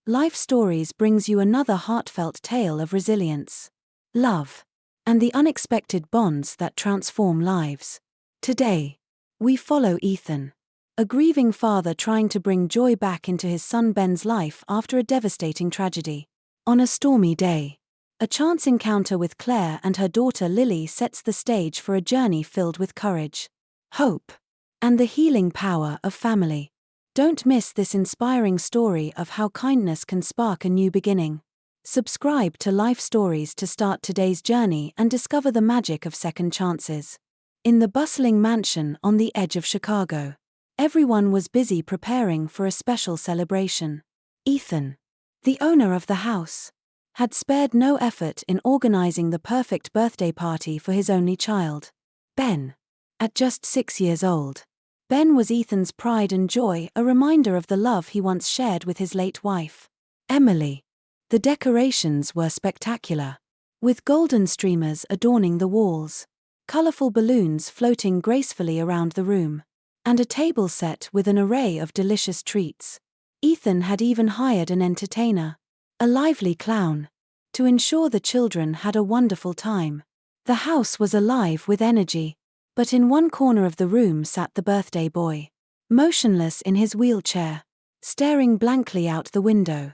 Life Stories brings you another heartfelt tale of resilience, love, and the unexpected bonds that transform lives. Today, we follow Ethan, a grieving father trying to bring joy back into his son Ben's life after a devastating tragedy. On a stormy day, a chance encounter with Claire and her daughter Lily sets the stage for a journey filled with courage, hope, and the healing power of family. Don't miss this inspiring story of how kindness can spark a new beginning. Subscribe to Life Stories to start today's journey and discover the magic of second chances. In the bustling mansion on the edge of Chicago, everyone was busy preparing for a special celebration. Ethan, the owner of the house, had spared no effort in organizing the perfect birthday party for his only child, Ben. At just 6 years old, Ben was Ethan's pride and joy, a reminder of the love he once shared with his late wife, Emily. The decorations were spectacular, with golden streamers adorning the walls, colorful balloons floating gracefully around the room, and a table set with an array of delicious treats. Ethan had even hired an entertainer, a lively clown, to ensure the children had a wonderful time. The house was alive with energy, but in one corner of the room sat the birthday boy, motionless in his wheelchair, staring blankly out the window.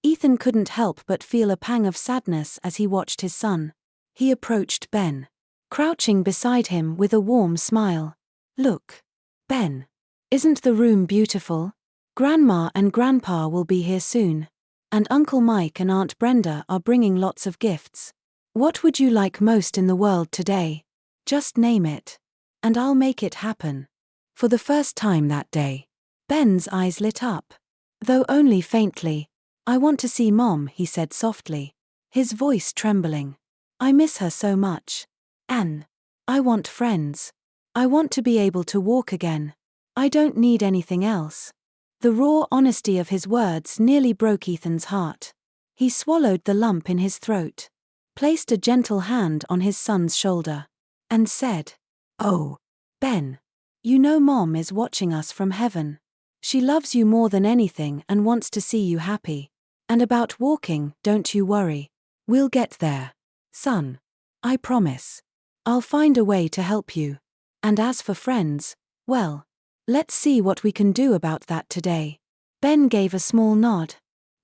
Ethan couldn't help but feel a pang of sadness as he watched his son. He approached Ben, crouching beside him with a warm smile. "Look, Ben. Isn't the room beautiful? Grandma and Grandpa will be here soon, and Uncle Mike and Aunt Brenda are bringing lots of gifts. What would you like most in the world today? Just name it, and I'll make it happen." For the first time that day, Ben's eyes lit up, though only faintly. "I want to see Mom," he said softly, his voice trembling. "I miss her so much. And I want friends. I want to be able to walk again. I don't need anything else." The raw honesty of his words nearly broke Ethan's heart. He swallowed the lump in his throat, placed a gentle hand on his son's shoulder, and said, "Oh, Ben, you know Mom is watching us from heaven. She loves you more than anything and wants to see you happy. And about walking, don't you worry. We'll get there, son. I promise. I'll find a way to help you. And as for friends, well, let's see what we can do about that today." Ben gave a small nod,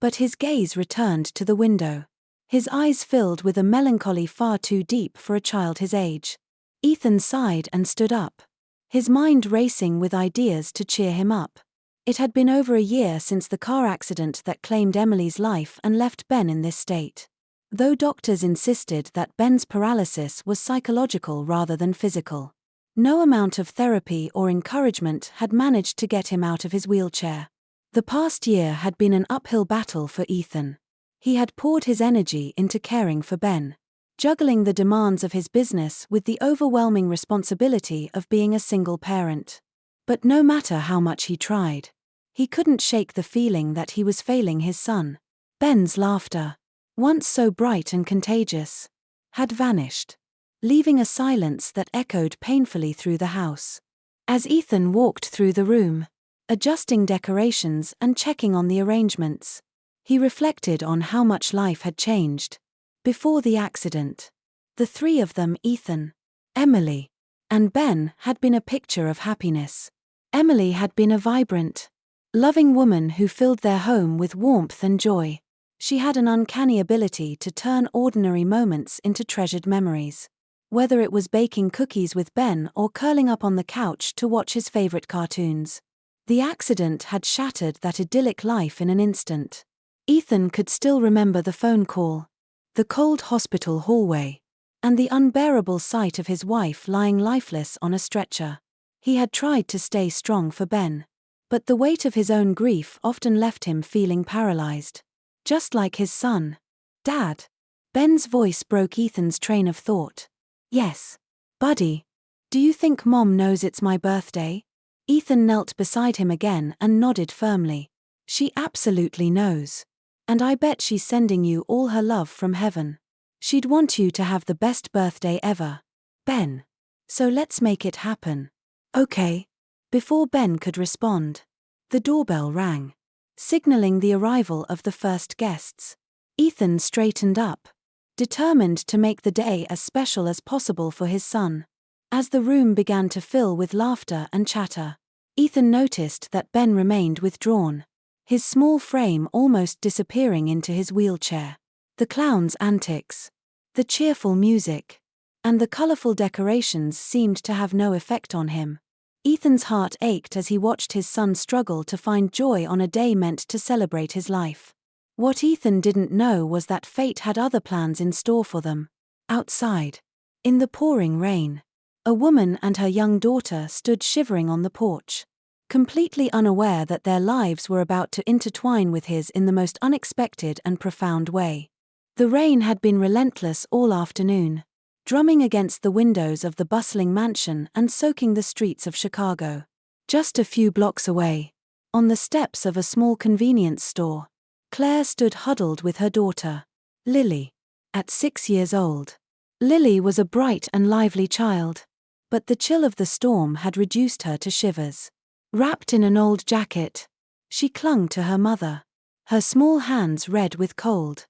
but his gaze returned to the window, his eyes filled with a melancholy far too deep for a child his age. Ethan sighed and stood up, his mind racing with ideas to cheer him up. It had been over a year since the car accident that claimed Emily's life and left Ben in this state. Though doctors insisted that Ben's paralysis was psychological rather than physical, no amount of therapy or encouragement had managed to get him out of his wheelchair. The past year had been an uphill battle for Ethan. He had poured his energy into caring for Ben, juggling the demands of his business with the overwhelming responsibility of being a single parent. But no matter how much he tried, he couldn't shake the feeling that he was failing his son. Ben's laughter, once so bright and contagious, had vanished, leaving a silence that echoed painfully through the house. As Ethan walked through the room, adjusting decorations and checking on the arrangements, he reflected on how much life had changed. Before the accident, the three of them, Ethan, Emily, and Ben, had been a picture of happiness. Emily had been a vibrant, loving woman who filled their home with warmth and joy. She had an uncanny ability to turn ordinary moments into treasured memories. Whether it was baking cookies with Ben or curling up on the couch to watch his favorite cartoons, the accident had shattered that idyllic life in an instant. Ethan could still remember the phone call, the cold hospital hallway, and the unbearable sight of his wife lying lifeless on a stretcher. He had tried to stay strong for Ben, but the weight of his own grief often left him feeling paralyzed. Just like his son. "Dad." Ben's voice broke Ethan's train of thought. "Yes, buddy. Do you think Mom knows it's my birthday?" Ethan knelt beside him again and nodded firmly. "She absolutely knows. And I bet she's sending you all her love from heaven. She'd want you to have the best birthday ever, Ben. So let's make it happen." "Okay." Before Ben could respond, the doorbell rang. signaling the arrival of the first guests. Ethan straightened up, determined to make the day as special as possible for his son. As the room began to fill with laughter and chatter, Ethan noticed that Ben remained withdrawn, his small frame almost disappearing into his wheelchair. The clown's antics, the cheerful music, and the colorful decorations seemed to have no effect on him. Ethan's heart ached as he watched his son struggle to find joy on a day meant to celebrate his life. What Ethan didn't know was that fate had other plans in store for them. Outside, in the pouring rain, a woman and her young daughter stood shivering on the porch, completely unaware that their lives were about to intertwine with his in the most unexpected and profound way. The rain had been relentless all afternoon, drumming against the windows of the bustling mansion and soaking the streets of Chicago. Just a few blocks away, on the steps of a small convenience store, Claire stood huddled with her daughter, Lily, at 6 years old. Lily was a bright and lively child, but the chill of the storm had reduced her to shivers. Wrapped in an old jacket, she clung to her mother, her small hands red with cold.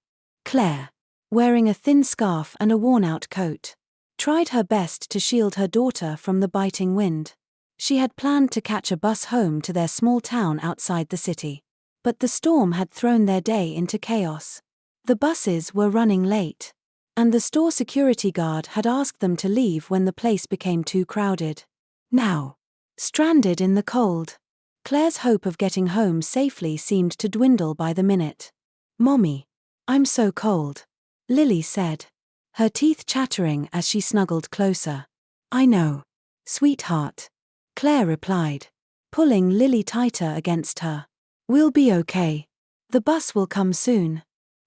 Claire, wearing a thin scarf and a worn-out coat, tried her best to shield her daughter from the biting wind. She had planned to catch a bus home to their small town outside the city, but the storm had thrown their day into chaos. The buses were running late, and the store security guard had asked them to leave when the place became too crowded. Now, stranded in the cold, Claire's hope of getting home safely seemed to dwindle by the minute. "Mommy, I'm so cold," Lily said, her teeth chattering as she snuggled closer. "I know, sweetheart," Claire replied, pulling Lily tighter against her. "We'll be okay. The bus will come soon."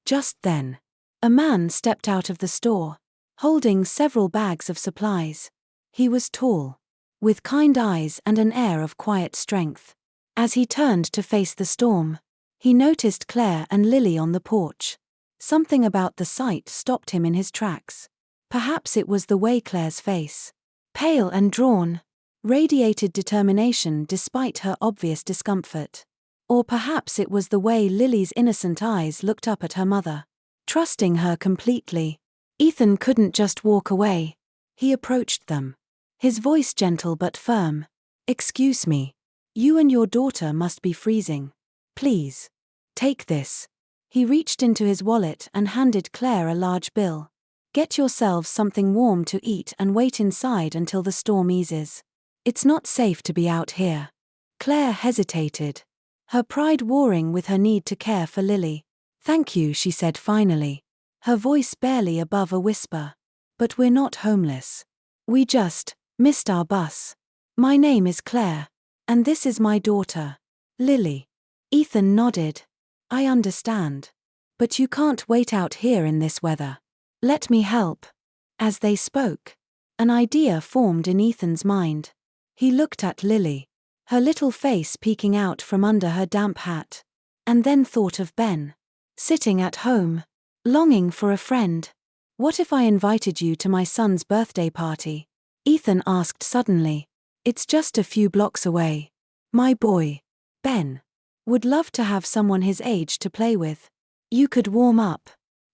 Just then, a man stepped out of the store, holding several bags of supplies. He was tall, with kind eyes and an air of quiet strength. As he turned to face the storm, he noticed Claire and Lily on the porch. Something about the sight stopped him in his tracks. Perhaps it was the way Claire's face, pale and drawn, radiated determination despite her obvious discomfort. Or perhaps it was the way Lily's innocent eyes looked up at her mother, trusting her completely. Ethan couldn't just walk away. He approached them, his voice gentle but firm. "Excuse me. You and your daughter must be freezing. Please, take this." He reached into his wallet and handed Claire a large bill. "Get yourselves something warm to eat and wait inside until the storm eases. It's not safe to be out here." Claire hesitated, her pride warring with her need to care for Lily. "Thank you," she said finally, her voice barely above a whisper. "But we're not homeless. We just missed our bus. My name is Claire, and this is my daughter, Lily." Ethan nodded. "I understand. But you can't wait out here in this weather. Let me help." As they spoke, an idea formed in Ethan's mind. He looked at Lily, her little face peeking out from under her damp hat, and then thought of Ben, sitting at home, longing for a friend. "What if I invited you to my son's birthday party?" Ethan asked suddenly. "It's just a few blocks away. My boy, Ben, would love to have someone his age to play with. You could warm up,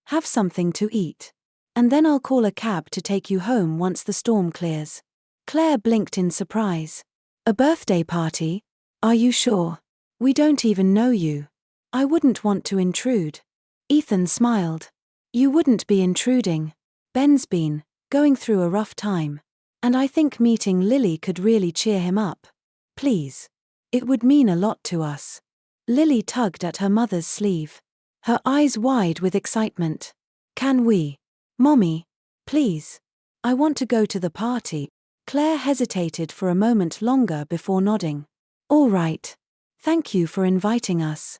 have something to eat, and then I'll call a cab to take you home once the storm clears." Claire blinked in surprise. "A birthday party? Are you sure? We don't even know you. I wouldn't want to intrude." Ethan smiled. "You wouldn't be intruding. Ben's been going through a rough time, and I think meeting Lily could really cheer him up. Please. It would mean a lot to us." Lily tugged at her mother's sleeve, her eyes wide with excitement. "Can we? Mommy, please. I want to go to the party." Claire hesitated for a moment longer before nodding. "All right. Thank you for inviting us."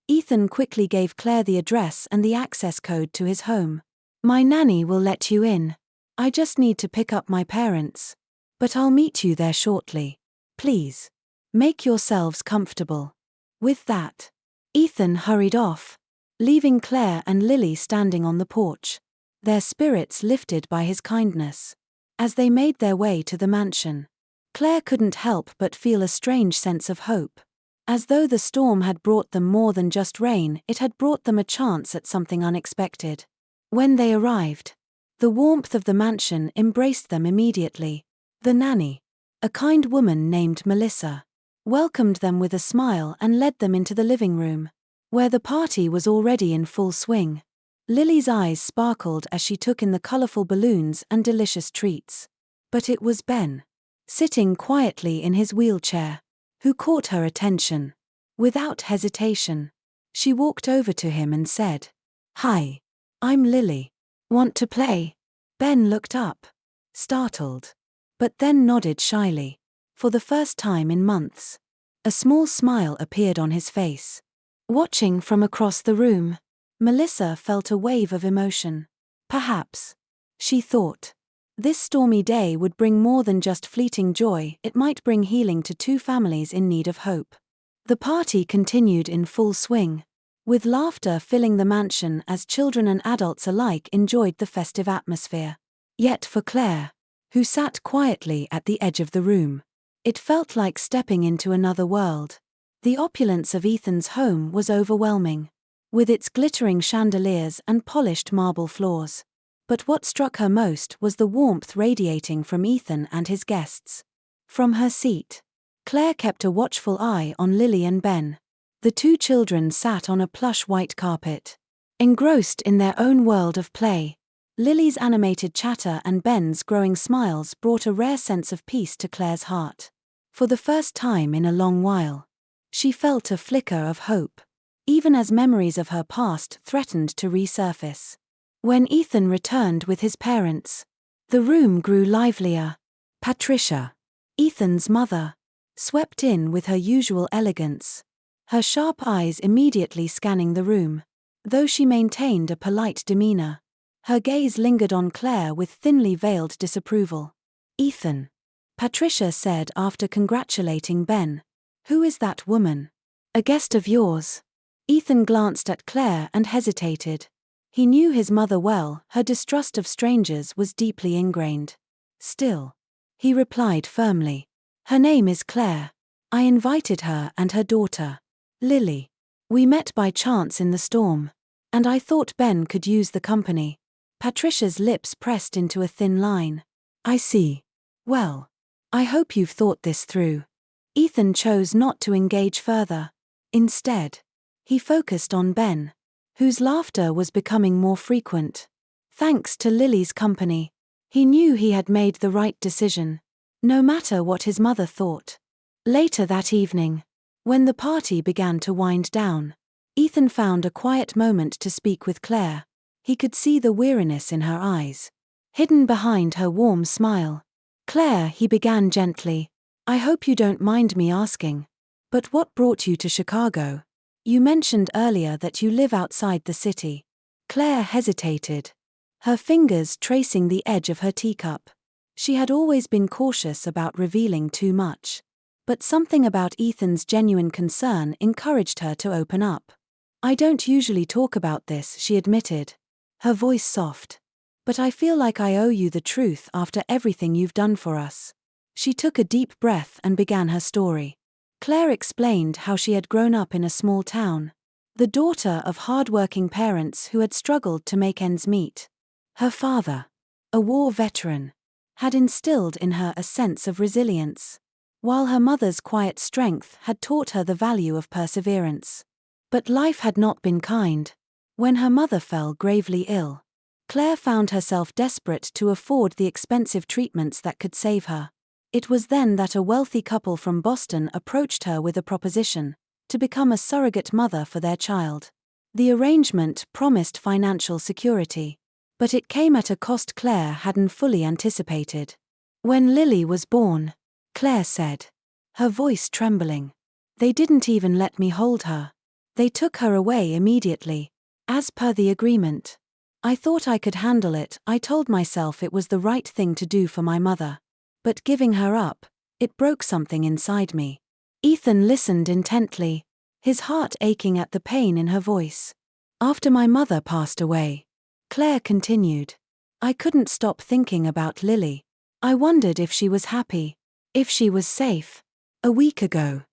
Ethan quickly gave Claire the address and the access code to his home. "My nanny will let you in. I just need to pick up my parents. But I'll meet you there shortly. Please, make yourselves comfortable." With that, Ethan hurried off, leaving Claire and Lily standing on the porch, their spirits lifted by his kindness. As they made their way to the mansion, Claire couldn't help but feel a strange sense of hope. As though the storm had brought them more than just rain, it had brought them a chance at something unexpected. When they arrived, the warmth of the mansion embraced them immediately. The nanny, a kind woman named Melissa, welcomed them with a smile and led them into the living room, where the party was already in full swing. Lily's eyes sparkled as she took in the colorful balloons and delicious treats. But it was Ben, sitting quietly in his wheelchair, who caught her attention. Without hesitation, she walked over to him and said, "Hi, I'm Lily. Want to play?" Ben looked up, startled, but then nodded shyly. For the first time in months, a small smile appeared on his face. Watching from across the room, Melissa felt a wave of emotion. Perhaps, she thought, this stormy day would bring more than just fleeting joy, it might bring healing to two families in need of hope. The party continued in full swing, with laughter filling the mansion as children and adults alike enjoyed the festive atmosphere. Yet for Claire, who sat quietly at the edge of the room, it felt like stepping into another world. The opulence of Ethan's home was overwhelming, with its glittering chandeliers and polished marble floors. But what struck her most was the warmth radiating from Ethan and his guests. From her seat, Claire kept a watchful eye on Lily and Ben. The two children sat on a plush white carpet, engrossed in their own world of play. Lily's animated chatter and Ben's growing smiles brought a rare sense of peace to Claire's heart. For the first time in a long while, she felt a flicker of hope, even as memories of her past threatened to resurface. When Ethan returned with his parents, the room grew livelier. Patricia, Ethan's mother, swept in with her usual elegance, her sharp eyes immediately scanning the room. Though she maintained a polite demeanor, her gaze lingered on Claire with thinly veiled disapproval. "Ethan," Patricia said after congratulating Ben, "who is that woman? A guest of yours?" Ethan glanced at Claire and hesitated. He knew his mother well, her distrust of strangers was deeply ingrained. Still, he replied firmly, "Her name is Claire. I invited her and her daughter, Lily. We met by chance in the storm, and I thought Ben could use the company." Patricia's lips pressed into a thin line. "I see. Well, I hope you've thought this through." Ethan chose not to engage further. Instead, he focused on Ben, whose laughter was becoming more frequent. Thanks to Lily's company, he knew he had made the right decision, no matter what his mother thought. Later that evening, when the party began to wind down, Ethan found a quiet moment to speak with Claire. He could see the weariness in her eyes, hidden behind her warm smile. "Claire," he began gently, "I hope you don't mind me asking, but what brought you to Chicago? You mentioned earlier that you live outside the city." Claire hesitated, her fingers tracing the edge of her teacup. She had always been cautious about revealing too much, but something about Ethan's genuine concern encouraged her to open up. "I don't usually talk about this," she admitted, her voice soft, "but I feel like I owe you the truth after everything you've done for us." She took a deep breath and began her story. Claire explained how she had grown up in a small town, the daughter of hard-working parents who had struggled to make ends meet. Her father, a war veteran, had instilled in her a sense of resilience, while her mother's quiet strength had taught her the value of perseverance. But life had not been kind. When her mother fell gravely ill, Claire found herself desperate to afford the expensive treatments that could save her. It was then that a wealthy couple from Boston approached her with a proposition to become a surrogate mother for their child. The arrangement promised financial security, but it came at a cost Claire hadn't fully anticipated. "When Lily was born," Claire said, her voice trembling, "they didn't even let me hold her. They took her away immediately, as per the agreement. I thought I could handle it. I told myself it was the right thing to do for my mother. But giving her up, it broke something inside me." Ethan listened intently, his heart aching at the pain in her voice. "After my mother passed away," Claire continued, "I couldn't stop thinking about Lily. I wondered if she was happy, if she was safe. A week ago,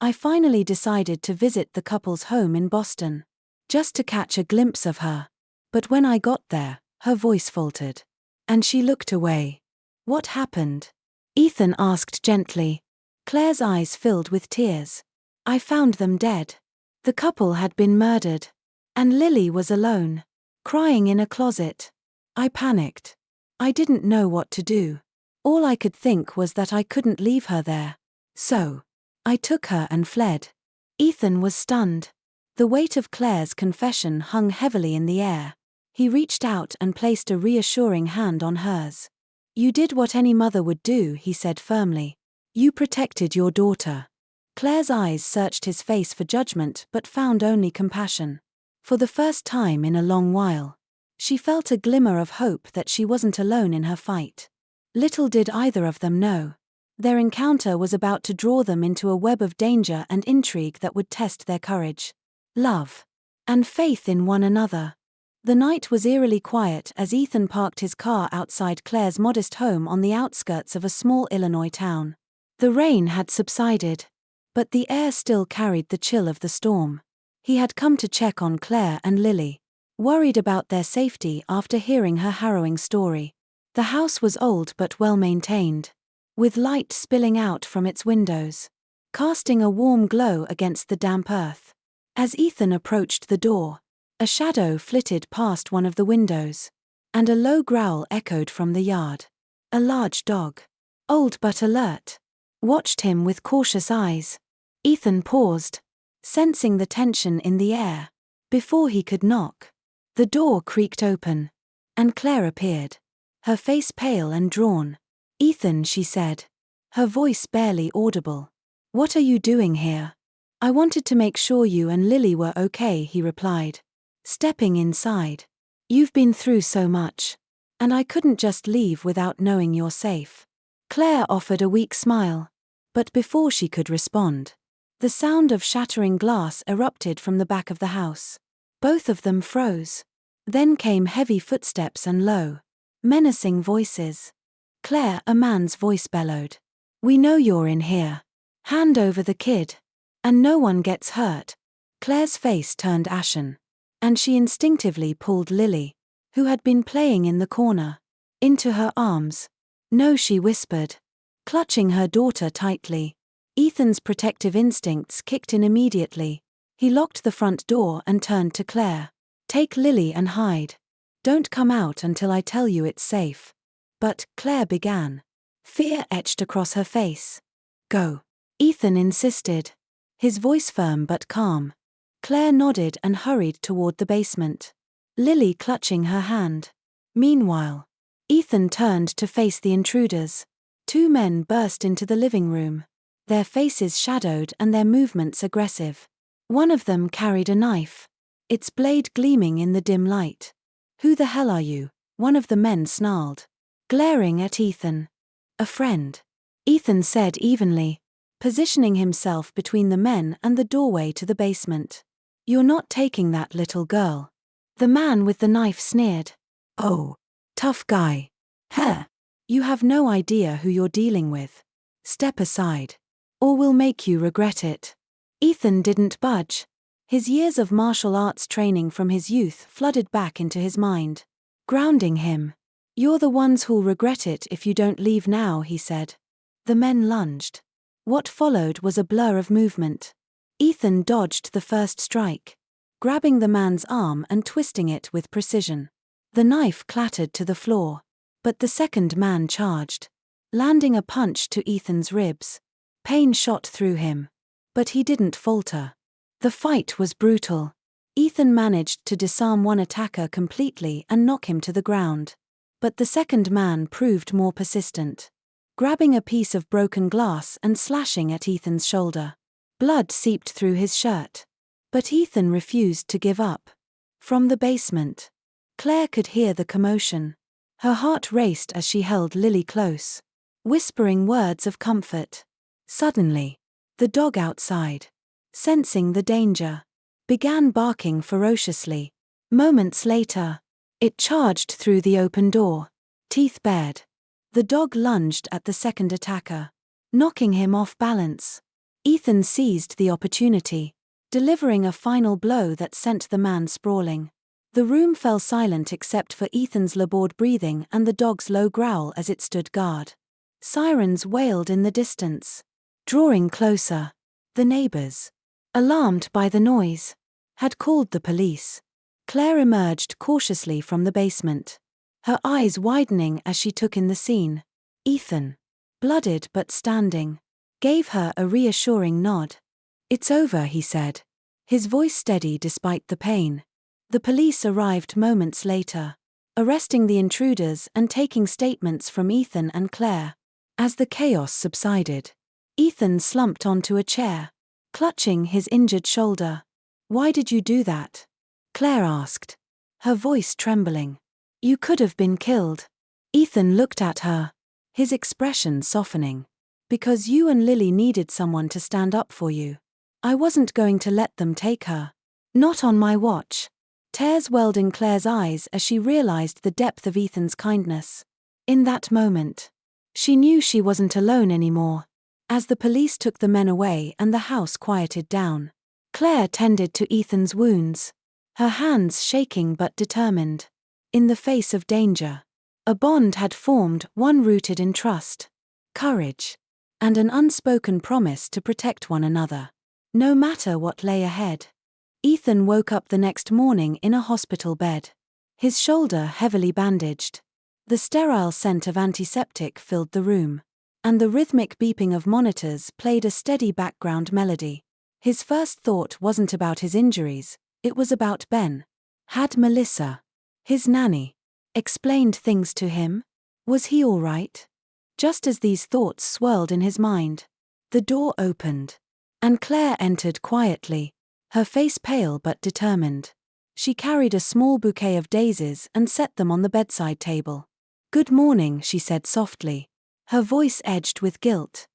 I finally decided to visit the couple's home in Boston, just to catch a glimpse of her. But when I got there, her voice faltered. And she looked away. What happened? Ethan asked gently. Claire's eyes filled with tears. I found them dead. The couple had been murdered. And Lily was alone, crying in a closet. I panicked. I didn't know what to do. All I could think was that I couldn't leave her there. So, I took her and fled. Ethan was stunned. The weight of Claire's confession hung heavily in the air. He reached out and placed a reassuring hand on hers. You did what any mother would do, he said firmly. You protected your daughter. Claire's eyes searched his face for judgment but found only compassion. For the first time in a long while, she felt a glimmer of hope that she wasn't alone in her fight. Little did either of them know. Their encounter was about to draw them into a web of danger and intrigue that would test their courage, love, and faith in one another. The night was eerily quiet as Ethan parked his car outside Claire's modest home on the outskirts of a small Illinois town. The rain had subsided, but the air still carried the chill of the storm. He had come to check on Claire and Lily, worried about their safety after hearing her harrowing story. The house was old but well maintained, with light spilling out from its windows, casting a warm glow against the damp earth. As Ethan approached the door, a shadow flitted past one of the windows, and a low growl echoed from the yard. A large dog, old but alert, watched him with cautious eyes. Ethan paused, sensing the tension in the air. Before he could knock, the door creaked open, and Claire appeared, her face pale and drawn. Ethan, she said, her voice barely audible. What are you doing here? I wanted to make sure you and Lily were okay, he replied, stepping inside. You've been through so much, and I couldn't just leave without knowing you're safe. Claire offered a weak smile, but before she could respond, the sound of shattering glass erupted from the back of the house. Both of them froze. Then came heavy footsteps and low, menacing voices. Claire, a man's voice bellowed. We know you're in here. Hand over the kid. And no one gets hurt. Claire's face turned ashen, and she instinctively pulled Lily, who had been playing in the corner, into her arms. No, she whispered, clutching her daughter tightly. Ethan's protective instincts kicked in immediately. He locked the front door and turned to Claire. Take Lily and hide. Don't come out until I tell you it's safe. But, Claire began. Fear etched across her face. Go. Ethan insisted, his voice firm but calm. Claire nodded and hurried toward the basement, Lily clutching her hand. Meanwhile, Ethan turned to face the intruders. Two men burst into the living room, their faces shadowed and their movements aggressive. One of them carried a knife, its blade gleaming in the dim light. Who the hell are you? One of the men snarled, glaring at Ethan. A friend, Ethan said evenly, positioning himself between the men and the doorway to the basement. You're not taking that little girl. The man with the knife sneered. Oh, tough guy. Heh. You have no idea who you're dealing with. Step aside, or we'll make you regret it. Ethan didn't budge. His years of martial arts training from his youth flooded back into his mind, grounding him. You're the ones who'll regret it if you don't leave now, he said. The men lunged. What followed was a blur of movement. Ethan dodged the first strike, grabbing the man's arm and twisting it with precision. The knife clattered to the floor, but the second man charged, landing a punch to Ethan's ribs. Pain shot through him, but he didn't falter. The fight was brutal. Ethan managed to disarm one attacker completely and knock him to the ground. But the second man proved more persistent, grabbing a piece of broken glass and slashing at Ethan's shoulder. Blood seeped through his shirt. But Ethan refused to give up. From the basement, Claire could hear the commotion. Her heart raced as she held Lily close, whispering words of comfort. Suddenly, the dog outside, sensing the danger, began barking ferociously. Moments later, it charged through the open door, teeth bared. The dog lunged at the second attacker, knocking him off balance. Ethan seized the opportunity, delivering a final blow that sent the man sprawling. The room fell silent except for Ethan's labored breathing and the dog's low growl as it stood guard. Sirens wailed in the distance. Drawing closer, the neighbors, alarmed by the noise, had called the police. Claire emerged cautiously from the basement, her eyes widening as she took in the scene. Ethan, bloodied but standing, gave her a reassuring nod. "It's over," he said, his voice steady despite the pain. The police arrived moments later, arresting the intruders and taking statements from Ethan and Claire. As the chaos subsided, Ethan slumped onto a chair, clutching his injured shoulder. "Why did you do that?" Claire asked, her voice trembling. "You could have been killed." Ethan looked at her, his expression softening. "Because you and Lily needed someone to stand up for you. I wasn't going to let them take her. Not on my watch." Tears welled in Claire's eyes as she realized the depth of Ethan's kindness. In that moment, she knew she wasn't alone anymore. As the police took the men away and the house quieted down, Claire tended to Ethan's wounds, her hands shaking but determined. In the face of danger, a bond had formed, one rooted in trust, courage, and an unspoken promise to protect one another, no matter what lay ahead. Ethan woke up the next morning in a hospital bed, his shoulder heavily bandaged. The sterile scent of antiseptic filled the room, and the rhythmic beeping of monitors played a steady background melody. His first thought wasn't about his injuries, it was about Ben. Had Melissa, his nanny, explained things to him? Was he all right? Just as these thoughts swirled in his mind, the door opened, and Claire entered quietly, her face pale but determined. She carried a small bouquet of daisies and set them on the bedside table. "Good morning," she said softly, her voice edged with guilt.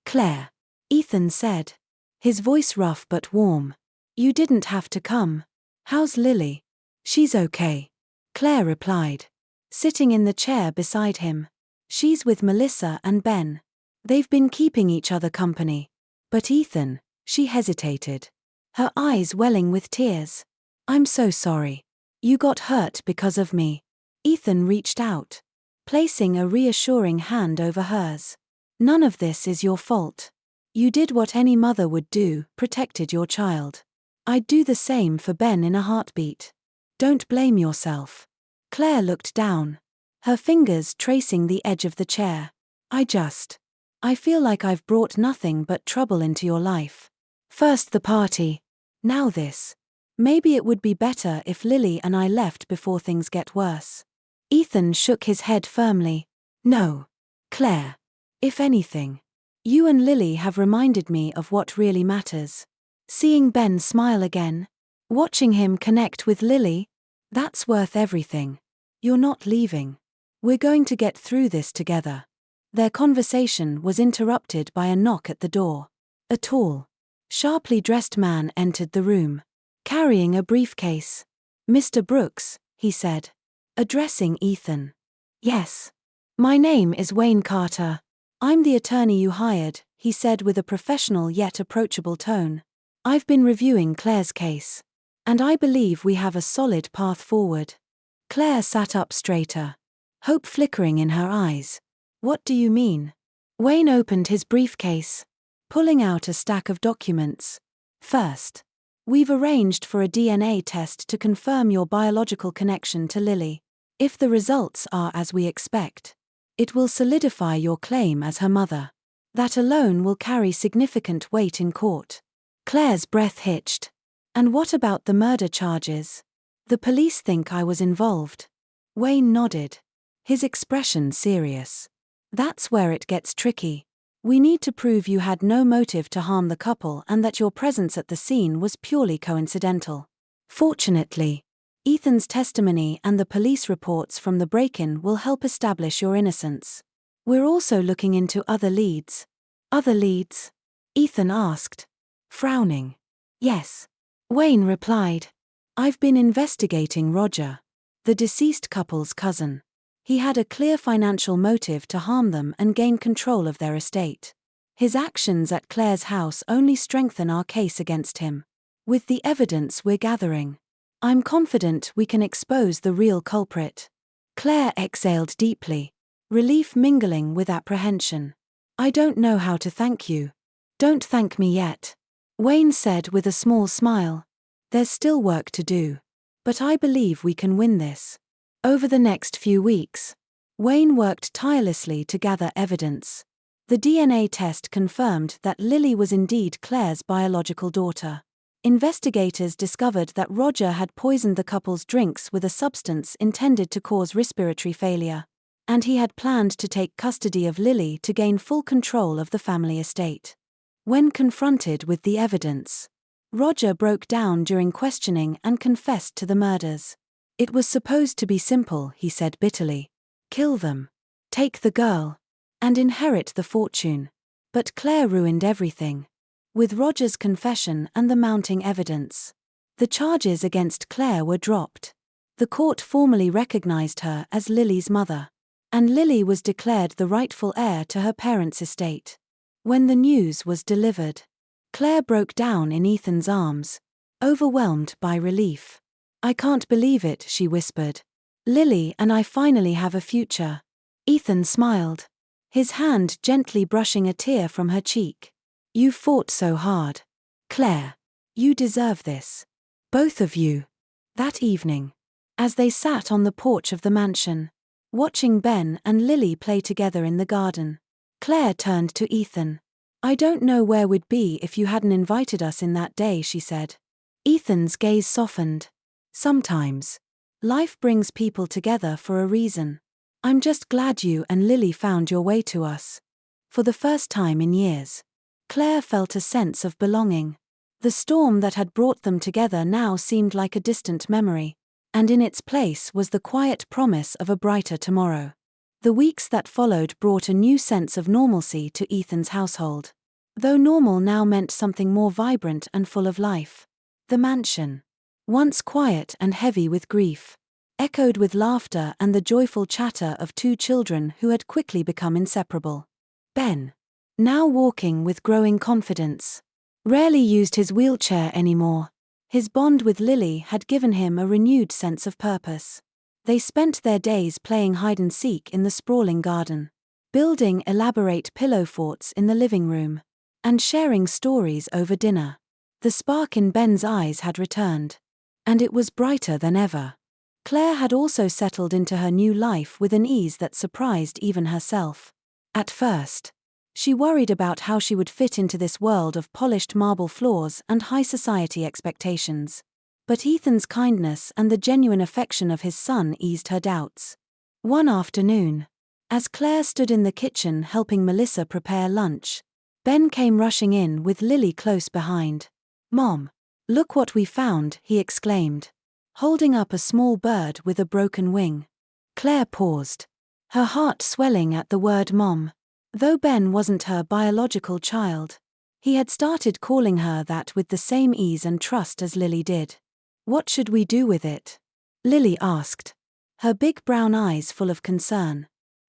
"Claire," Ethan said, his voice rough but warm. "You didn't have to come. How's Lily?" "She's okay," Claire replied, sitting in the chair beside him. "She's with Melissa and Ben. They've been keeping each other company." "But Ethan," she hesitated, her eyes welling with tears. "I'm so sorry. You got hurt because of me." Ethan reached out, placing a reassuring hand over hers. "None of this is your fault. You did what any mother would do, protected your child. I'd do the same for Ben in a heartbeat. Don't blame yourself." Claire looked down, her fingers tracing the edge of the chair. I feel like I've brought nothing but trouble into your life. First the party, now this. Maybe it would be better if Lily and I left before things get worse." Ethan shook his head firmly. "No, Claire. If anything, you and Lily have reminded me of what really matters. Seeing Ben smile again, watching him connect with Lily, that's worth everything. You're not leaving. We're going to get through this together." Their conversation was interrupted by a knock at the door. A tall, sharply dressed man entered the room, carrying a briefcase. "Mr. Brooks," he said, addressing Ethan. "Yes. My name is Wayne Carter. I'm the attorney you hired," he said with a professional yet approachable tone. "I've been reviewing Claire's case, and I believe we have a solid path forward." Claire sat up straighter, hope flickering in her eyes. "What do you mean?" Wayne opened his briefcase, pulling out a stack of documents. "First, we've arranged for a DNA test to confirm your biological connection to Lily. If the results are as we expect, it will solidify your claim as her mother. That alone will carry significant weight in court." Claire's breath hitched. "And what about the murder charges? The police think I was involved." Wayne nodded, his expression serious. "That's where it gets tricky. We need to prove you had no motive to harm the couple and that your presence at the scene was purely coincidental. Fortunately, Ethan's testimony and the police reports from the break-in will help establish your innocence. We're also looking into other leads." "Other leads?" Ethan asked, frowning. "Yes," Wayne replied. "I've been investigating Roger, the deceased couple's cousin. He had a clear financial motive to harm them and gain control of their estate. His actions at Claire's house only strengthen our case against him. With the evidence we're gathering, I'm confident we can expose the real culprit." Claire exhaled deeply, relief mingling with apprehension. "I don't know how to thank you." "Don't thank me yet," Wayne said with a small smile. "There's still work to do. But I believe we can win this." Over the next few weeks, Wayne worked tirelessly to gather evidence. The DNA test confirmed that Lily was indeed Claire's biological daughter. Investigators discovered that Roger had poisoned the couple's drinks with a substance intended to cause respiratory failure, and he had planned to take custody of Lily to gain full control of the family estate. When confronted with the evidence, Roger broke down during questioning and confessed to the murders. "It was supposed to be simple," he said bitterly. "Kill them, take the girl, and inherit the fortune. But Claire ruined everything." With Roger's confession and the mounting evidence, the charges against Claire were dropped. The court formally recognized her as Lily's mother, and Lily was declared the rightful heir to her parents' estate. When the news was delivered, Claire broke down in Ethan's arms, overwhelmed by relief. "I can't believe it," she whispered. "Lily and I finally have a future." Ethan smiled, his hand gently brushing a tear from her cheek. "You fought so hard, Claire. You deserve this. Both of you." That evening, as they sat on the porch of the mansion, watching Ben and Lily play together in the garden, Claire turned to Ethan. "I don't know where we'd be if you hadn't invited us in that day," she said. Ethan's gaze softened. "Sometimes, life brings people together for a reason. I'm just glad you and Lily found your way to us." For the first time in years, Claire felt a sense of belonging. The storm that had brought them together now seemed like a distant memory, and in its place was the quiet promise of a brighter tomorrow. The weeks that followed brought a new sense of normalcy to Ethan's household, though normal now meant something more vibrant and full of life. The mansion, once quiet and heavy with grief, echoed with laughter and the joyful chatter of two children who had quickly become inseparable. Ben, now walking with growing confidence, rarely used his wheelchair anymore. His bond with Lily had given him a renewed sense of purpose. They spent their days playing hide-and-seek in the sprawling garden, building elaborate pillow forts in the living room, and sharing stories over dinner. The spark in Ben's eyes had returned, and it was brighter than ever. Claire had also settled into her new life with an ease that surprised even herself. At first, she worried about how she would fit into this world of polished marble floors and high society expectations. But Ethan's kindness and the genuine affection of his son eased her doubts. One afternoon, as Claire stood in the kitchen helping Melissa prepare lunch, Ben came rushing in with Lily close behind. "Mom, look what we found," he exclaimed, holding up a small bird with a broken wing. Claire paused, her heart swelling at the word mom. Though Ben wasn't her biological child, he had started calling her that with the same ease and trust as Lily did. "What should we do with it?" Lily asked, her big brown eyes full of concern.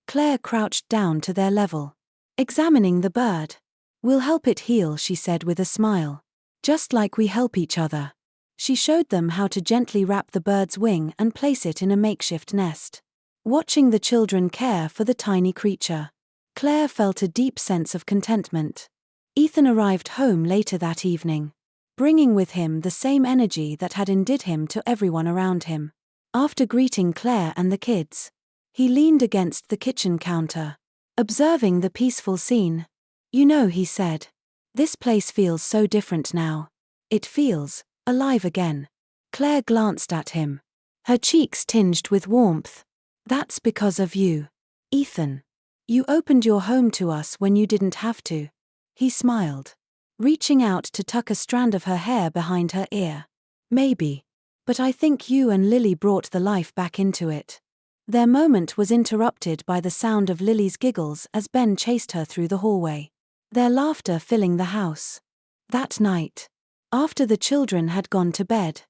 Claire crouched down to their level, examining the bird. "We'll help it heal," she said with a smile. "Just like we help each other." She showed them how to gently wrap the bird's wing and place it in a makeshift nest. Watching the children care for the tiny creature, Claire felt a deep sense of contentment. Ethan arrived home later that evening, bringing with him the same energy that had endeared him to everyone around him. After greeting Claire and the kids, he leaned against the kitchen counter, observing the peaceful scene. "You know," he said, "this place feels so different now. It feels alive again." Claire glanced at him, her cheeks tinged with warmth. "That's because of you, Ethan. You opened your home to us when you didn't have to." He smiled, reaching out to tuck a strand of her hair behind her ear. "Maybe. But I think you and Lily brought the life back into it." Their moment was interrupted by the sound of Lily's giggles as Ben chased her through the hallway, their laughter filling the house. That night, after the children had gone to bed,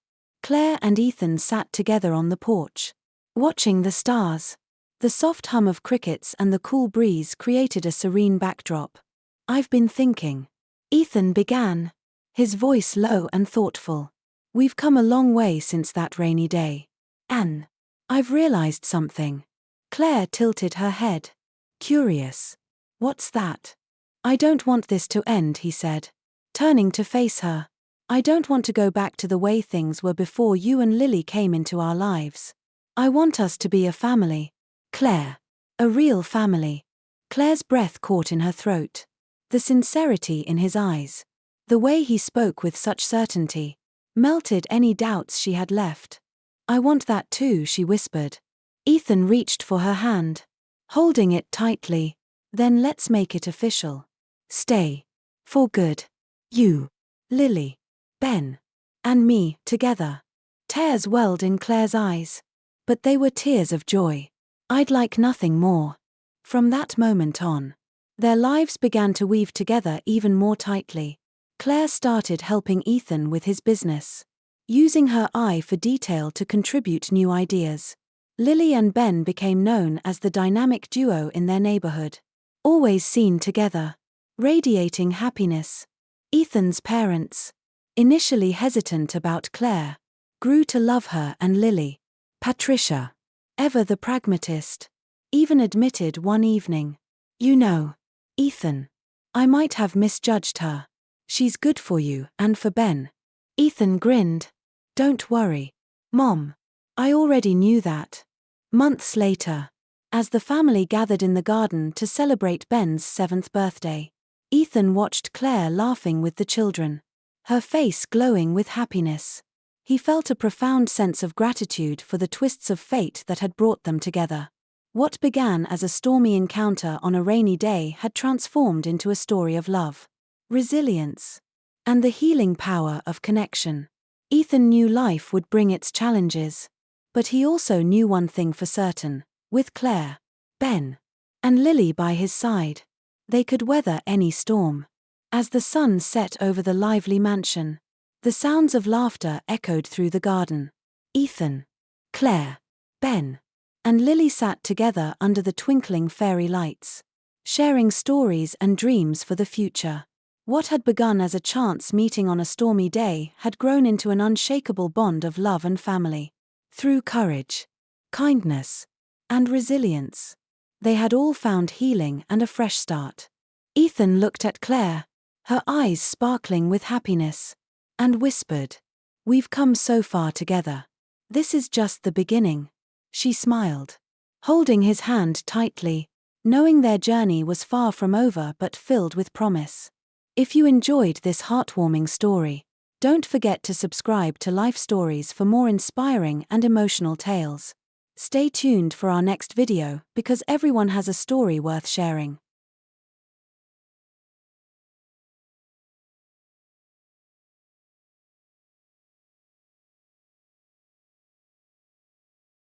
Claire and Ethan sat together on the porch, watching the stars. The soft hum of crickets and the cool breeze created a serene backdrop. I've been thinking. Ethan began, his voice low and thoughtful. We've come a long way since that rainy day. And I've realized something. Claire tilted her head. Curious. What's that? I don't want this to end, he said, turning to face her. I don't want to go back to the way things were before you and Lily came into our lives. I want us to be a family. Claire. A real family. Claire's breath caught in her throat. The sincerity in his eyes. The way he spoke with such certainty melted any doubts she had left. I want that too, she whispered. Ethan reached for her hand, holding it tightly. Then let's make it official. Stay. For good. You, Lily, Ben, and me, together. Tears welled in Claire's eyes. But they were tears of joy. I'd like nothing more. From that moment on, their lives began to weave together even more tightly. Claire started helping Ethan with his business, using her eye for detail to contribute new ideas. Lily and Ben became known as the dynamic duo in their neighborhood, always seen together, radiating happiness. Ethan's parents, initially hesitant about Claire, grew to love her and Lily. Patricia, ever the pragmatist, even admitted one evening, "You know, Ethan, I might have misjudged her. She's good for you and for Ben." Ethan grinned. "Don't worry, Mom. I already knew that." Months later, as the family gathered in the garden to celebrate Ben's 7th birthday, Ethan watched Claire laughing with the children, her face glowing with happiness. He felt a profound sense of gratitude for the twists of fate that had brought them together. What began as a stormy encounter on a rainy day had transformed into a story of love, resilience, and the healing power of connection. Ethan knew life would bring its challenges, but he also knew one thing for certain: with Claire, Ben, and Lily by his side, they could weather any storm. As the sun set over the lively mansion, the sounds of laughter echoed through the garden. Ethan, Claire, Ben, and Lily sat together under the twinkling fairy lights, sharing stories and dreams for the future. What had begun as a chance meeting on a stormy day had grown into an unshakable bond of love and family. Through courage, kindness, and resilience, they had all found healing and a fresh start. Ethan looked at Claire, her eyes sparkling with happiness, and whispered, "We've come so far together. This is just the beginning." She smiled, holding his hand tightly, knowing their journey was far from over but filled with promise. If you enjoyed this heartwarming story, don't forget to subscribe to Life Stories for more inspiring and emotional tales. Stay tuned for our next video, because everyone has a story worth sharing.